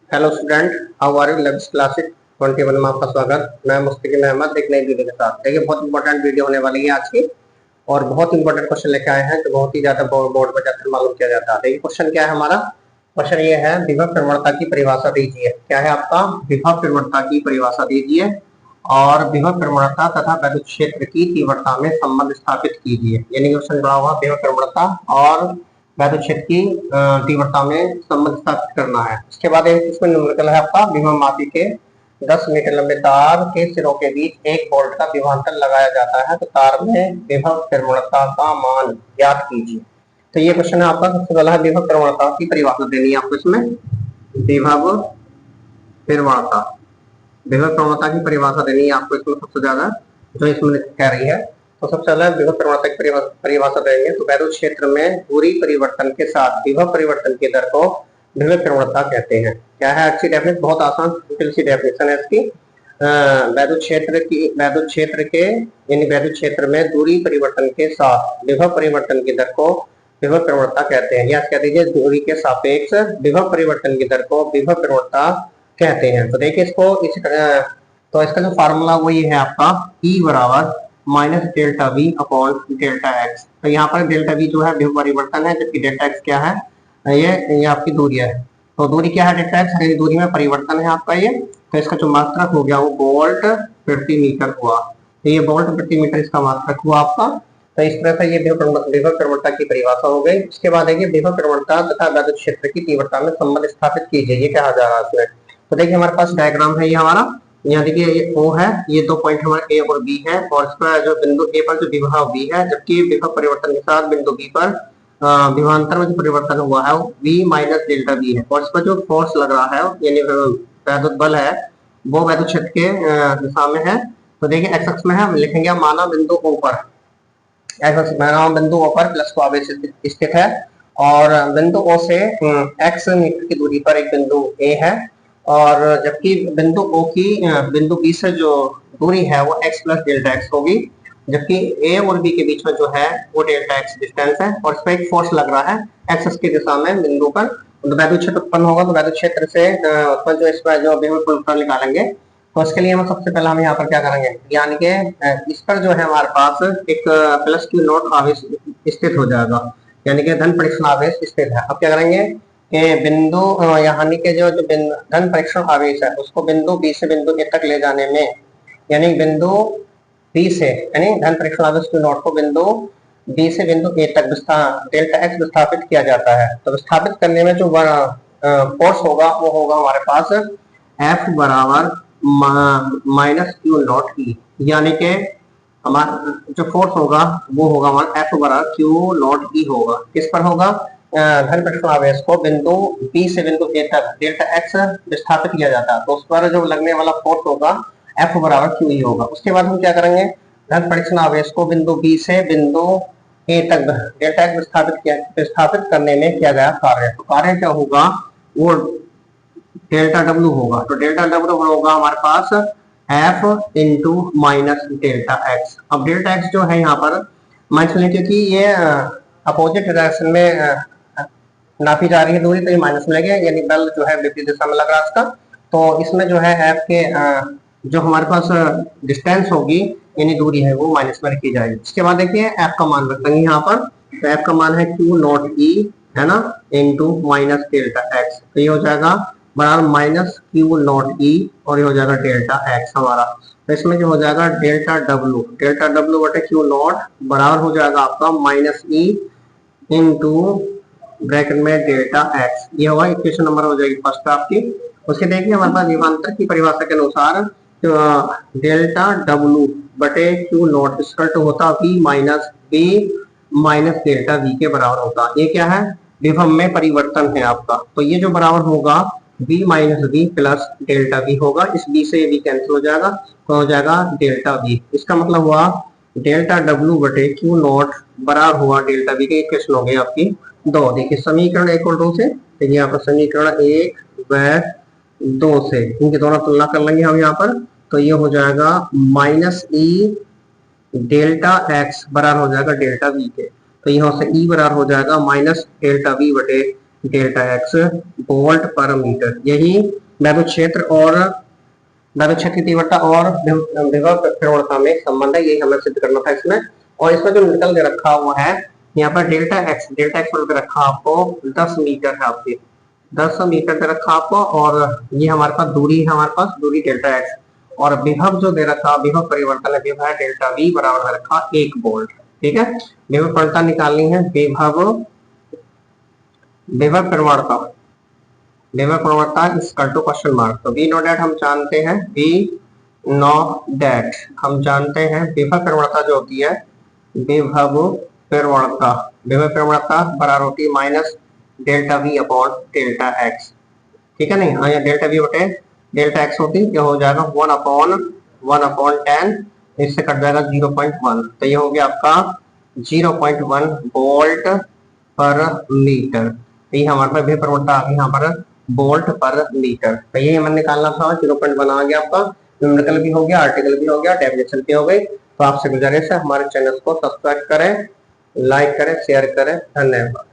Hello student, how are you? Let's classic 21 में आपका स्वागत। मैं मुस्तकीम अहमद एक नई वीडियो के साथ। देखिए, बहुत इंपॉर्टेंट वीडियो होने वाली है आज की और बहुत इंपॉर्टेंट क्वेश्चन लेके आए हैं जो बहुत ही ज्यादा बोर्ड में जाकर मालूम किया जाता है। देखिए क्वेश्चन क्या है हमारा। क्वेश्चन ये है, विभव प्रवणता की परिभाषा दीजिए। क्या है आपका? विभव प्रवणता की परिभाषा दीजिए और विभव प्रवणता तथा वैद्युत क्षेत्र की तीव्रता में संबंध स्थापित कीजिए। यानी क्वेश्चन बड़ा हुआ विभव प्रवणता और वैद्युत क्षेत्र की तीव्रता में संबंध स्थापित करना है। उसके बाद इसमें न्यूमेरिकल है आपका, विभव मापी के 10 मीटर लंबे तार के सिरों के बीच 1 वोल्ट का विभवांतर लगाया जाता है, तो तार में विभव प्रवणता का मान ज्ञात कीजिए। तो ये क्वेश्चन है आपका। सबसे पहला है विभव प्रवणता की परिभाषा देनी है आपको इसमें। विभव प्रवणता, विभव प्रवणता की परिभाषा देनी है आपको इसमें सबसे ज्यादा जो इसमें कह रही है। तो सबसे पहले विभव प्रवणता की परिभाषा देंगे तो वैद्युत क्षेत्र में दूरी परिवर्तन के साथ विभव परिवर्तन की दर को विभव प्रवणता कहते हैं। क्या है अच्छी डेफिनेशन? बहुत आसान सिंपल सी डेफिनेशन है इसकी। वैद्युत क्षेत्र के यानी वैद्युत क्षेत्र में दूरी परिवर्तन के साथ विभव परिवर्तन की दर को विभव प्रवणता कहते हैं। या कह दीजिए दूरी के सापेक्ष विभव परिवर्तन की दर को विभव प्रवणता कहते हैं। तो देखिए इसको इसी तरह, तो इसका जो फार्मूला वो ये है आपका, E बराबर minus delta we upon delta x. तो यहाँ पर डेल्टा वी जो है विभव परिवर्तन है, जबकि डेल्टा एक्स क्या है? ये आपकी दूरी है। तो दूरी क्या है? Delta x. दूरी में परिवर्तन है आपका ये। तो इसका जो मात्रक हो गया वो वोल्ट प्रति मीटर हुआ। तो ये वोल्ट प्रति मीटर इसका मात्रक हुआ आपका। तो इस तरह से ये विभव प्रवणता की परिभाषा हो गई। उसके बाद है विभव प्रवणता तथा वैद्युत क्षेत्र की तीव्रता में संबंध स्थापित कीजिए। ये कहा जा रहा है इसमें। तो देखिए हमारे पास डायग्राम है ये हमारा। यहाँ देखिए ये O है, ये 2 पॉइंट हमारे A और B है और इसका जो बिंदु A पर जो विभव V है, जबकि विभव परिवर्तन के साथ बिंदु B पर विभवांतर में जो परिवर्तन हुआ है वो V माइनस डेल्टा V है। और इस पर जो फोर्स लग रहा है यानी वैद्युत बल है वो वैद्युत क्षेत्र के दिशा में है। तो देखिए एक्स अक्ष में है, हम लिखेंगे माना बिंदु O पर, माना बिंदु O पर प्लस को आवेश स्थित है और बिंदु O से x मीटर की दूरी पर एक बिंदु A है और जबकि बिंदु O की बिंदु B से जो दूरी है वो x प्लस डेल्टा एक्स होगी, जबकि A और B के बीच में जो है वो डेल्टा एक्स डिस्टेंस है और इस पर एक फोर्स लग रहा है एक्स की दिशा में बिंदु पर। तो वैद्युत क्षेत्र उत्पन्न होगा। तो वैद्युत क्षेत्र से उत्पन्न जो इसका जो विभव प्रवणता निकालेंगे, तो इसके लिए हम सबसे पहले हम यहाँ पर क्या करेंगे, यानी कि इस पर जो है हमारे पास एक प्लस क्यू नॉट आवेश स्थित हो जाएगा, यानी कि धन परीक्षण आवेश स्थित है। अब क्या करेंगे कि बिंदु यानी कि जो धन परीक्षण आवेश है उसको बिंदु बी से बिंदु ए तक ले जाने में, यानी बिंदु बी से यानी धन परीक्षण आवेश क्यू नॉट को बिंदु बी से बिंदु ए तक डेल्टा एक्स विस्थापित किया जाता है। तो विस्थापित करने में जो फोर्स होगा वो होगा हमारे पास एफ बराबर माइनस क्यू नॉट ई, यानी कि हमारा जो फोर्स होगा वो होगा हमारा एफ बराबर क्यू नॉट ई होगा। किस पर होगा? धन परीक्षण आवेश को बिंदु बी से बिंदु ए तक डेल्टा एक्स विस्थापित किया जाता है, तो उस पर जो लगने वाला फोर्स होगा एफ बराबर क्यू ई होगा। उसके बाद हम क्या करेंगे, धन परीक्षण आवेश को बिंदु बी से बिंदु ए तक डेल्टा एक्स विस्थापित करने में किया गया कार्य। तो कार्य क्या होगा? वो डेल्टा डब्ल्यू होगा। तो डेल्टा डब्ल्यू होगा हमारे पास F into minus delta X. अब डेल्टा एक्स जो है यहाँ पर मान लीजिए क्योंकि ये अपोजिट डायरेक्शन में नापी जा रही है दूरी, तो ये माइनस में लगे, यानी बल जो है विपरीत दिशा में लग रहा है इसका। तो इसमें जो है एफ के जो हमारे पास डिस्टेंस होगी यानी दूरी है वो माइनस में रखी जाएगी। इसके बाद देखिए एफ का मान रख देंगे यहाँ पर। तो एफ का मान है क्यू नॉट ई है ना इंटू माइनस डेल्टा एक्स। तो ये हो जाएगा बराबर माइनस क्यू नॉट ई और ये हो जाएगा डेल्टा एक्स हमारा। तो इसमें जो हो जाएगा डेल्टा डब्ल्यू बटे क्यू नॉट बराबर हो जाएगा आपका माइनस ई इंटू ब्रैकेट में डेल्टा एक्स। ये होगा इक्वेशन नंबर हो जाएगी फर्स्ट आपकी। उसके देखिए हमारे पास विभवांतर की परिभाषा के अनुसार डेल्टा डब्ल्यू बटे क्यू नॉट इक्वल टू होता V minus B minus delta V के बराबर होता। ये क्या है? विभव में परिवर्तन है आपका। तो ये जो बराबर होगा v minus V plus delta V होगा। इस v से v कैंसिल हो जाएगा तो हो जाएगा डेल्टा वी। इसका मतलब हुआ डेल्टा डब्ल्यू बटे क्यू नॉट बराबर हुआ डेल्टा वी के इक्वेशन हो गई आपकी 2। देखिए समीकरण 1 और 2 से, देखिए यहाँ पर समीकरण 1 व 2 से इनकी दोनों तुलना कर लेंगे हम यहाँ पर। तो ये हो जाएगा माइनस ई डेल्टा एक्स बराबर हो जाएगा डेल्टा वी के। तो यहाँ से ई बराबर हो जाएगा माइनस डेल्टा वी बटे डेल्टा एक्स वोल्ट पर मीटर। यही वैद्युत क्षेत्र और वैद्युत क्षेत्र की तीव्रता और विभव प्रवणता में संबंध है, यही हमें सिद्ध करना था इसमें। और इसमें जो निकल के रखा हुआ है यहाँ पर डेल्टा एक्स बोल के रखा आपको 10 मीटर है, आपके 10 मीटर दे रखा आपको। और ये हमारे पास दूरी है, हमारे पास दूरी डेल्टा एक्स, और विभव जो दे रखा, विभव परिवर्तन है, विभव है डेल्टा वी बराबर दे रखा 1 वोल्ट। ठीक है, विभव प्रवणता निकालनी है, विभव प्रवणता, विभव प्रवणता इक्वल टू क्वेश्चन मार्क। तो वी नो दैट हम जानते हैं, वी नो दैट हम जानते हैं विभव प्रवणता जो होती है, विभव प्रवणता, विभव प्रवणता बराबर होती है minus delta we upon delta x. ठीक है, नहीं हाँ, या डेल्टा वी बटे डेल्टा एक्स होती है, क्या हो जाएगा 1 अपॉन 10, इससे कट जाएगा 0.1। तो ये हो गया आपका 0.1 वोल्ट पर मीटर। तो ये हमारे पास विभव प्रवणता आ गई यहाँ पर वोल्ट पर मीटर। तो ये हमें निकालना था, 0.1 आ गया आपका, न्यूमेरिकल भी हो गया, आर्टिकल भी हो गया, डेफिनेशन भी हो गई। तो आपसे गुजारिश है हमारे चैनल को सब्सक्राइब करें, लाइक करें, शेयर करें। धन्यवाद।